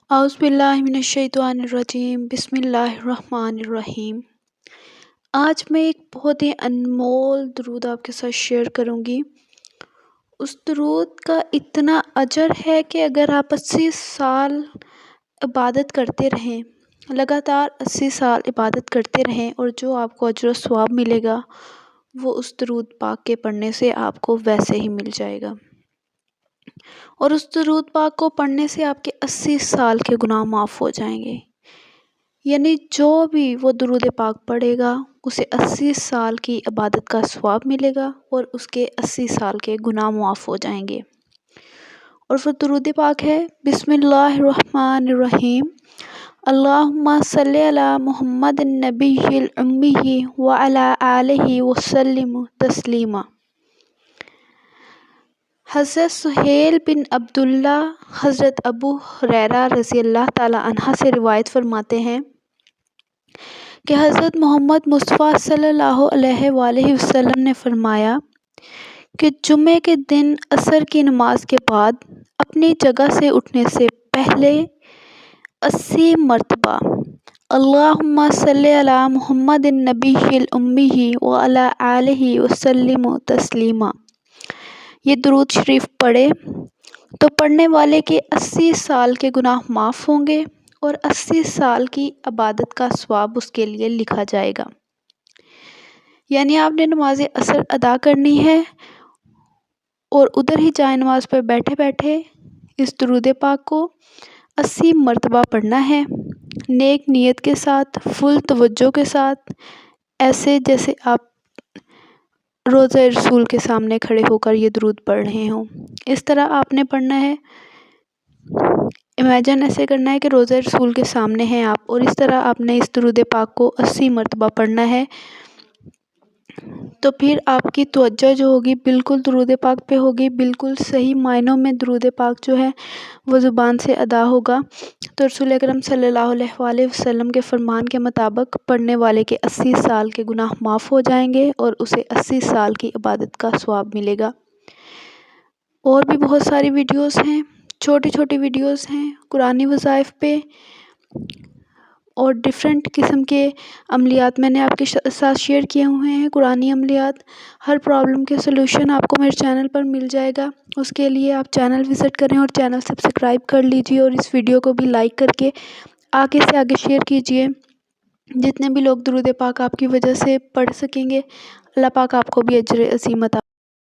اعوذ باللہ من الشیطان الرجیم، بسم اللہ الرحمن الرحیم۔ آج میں ایک بہت ہی انمول درود آپ کے ساتھ شیئر کروں گی۔ اس درود کا اتنا اجر ہے کہ اگر آپ 80 سال عبادت کرتے رہیں، لگاتار 80 سال عبادت کرتے رہیں، اور جو آپ کو اجر و ثواب ملے گا وہ اس درود پاک کے پڑھنے سے آپ کو ویسے ہی مل جائے گا۔ اور اس درود پاک کو پڑھنے سے آپ کے 80 سال کے گناہ معاف ہو جائیں گے۔ یعنی جو بھی وہ درود پاک پڑھے گا اسے 80 سال کی عبادت کا ثواب ملے گا اور اس کے 80 سال کے گناہ معاف ہو جائیں گے۔ اور وہ درود پاک ہے: بسم اللہ الرحمن الرحیم، اللہم صلی علی محمد النبی الامی وعلی آلہ وسلم تسلیما۔ حضرت سہیل بن عبداللہ حضرت ابو ہریرہ رضی اللہ تعالی عنہ سے روایت فرماتے ہیں کہ حضرت محمد مصطفیٰ صلی اللہ علیہ وآلہ وسلم نے فرمایا کہ جمعے کے دن عصر کی نماز کے بعد اپنی جگہ سے اٹھنے سے پہلے 80 مرتبہ اللہم صلی علی محمد النبی الامی وعلی آلہ وسلم تسلیما یہ درود شریف پڑھے تو پڑھنے والے کے 80 سال کے گناہ معاف ہوں گے اور 80 سال کی عبادت کا ثواب اس کے لیے لکھا جائے گا۔ یعنی آپ نے نماز عصر ادا کرنی ہے اور ادھر ہی جائے نماز پر بیٹھے بیٹھے اس درود پاک کو 80 مرتبہ پڑھنا ہے، نیک نیت کے ساتھ، فل توجہ کے ساتھ، ایسے جیسے آپ روضہ رسول کے سامنے کھڑے ہو کر یہ درود پڑھ رہے ہوں۔ اس طرح آپ نے پڑھنا ہے، امیجن ایسے کرنا ہے کہ روضہ رسول کے سامنے ہیں آپ، اور اس طرح آپ نے اس درود پاک کو 80 مرتبہ پڑھنا ہے۔ تو پھر آپ کی توجہ جو ہوگی بالکل درود پاک پہ ہوگی، بالکل صحیح معنوں میں درود پاک جو ہے وہ زبان سے ادا ہوگا۔ تو رسول اکرم صلی اللہ علیہ وآلہ وسلم کے فرمان کے مطابق پڑھنے والے کے 80 سال کے گناہ معاف ہو جائیں گے اور اسے 80 سال کی عبادت کا ثواب ملے گا۔ اور بھی بہت ساری ویڈیوز ہیں، چھوٹی چھوٹی ویڈیوز ہیں قرآنی وظائف پہ، اور ڈیفرنٹ قسم کے عملیات میں نے آپ کے ساتھ شیئر کیے ہوئے ہیں۔ قرآنی عملیات، ہر پرابلم کے سلوشن آپ کو میرے چینل پر مل جائے گا۔ اس کے لیے آپ چینل وزٹ کریں اور چینل سبسکرائب کر لیجئے، اور اس ویڈیو کو بھی لائک کر کے آگے سے آگے شیئر کیجئے۔ جتنے بھی لوگ درود پاک آپ کی وجہ سے پڑھ سکیں گے، اللہ پاک آپ کو بھی اجر عظیم عطا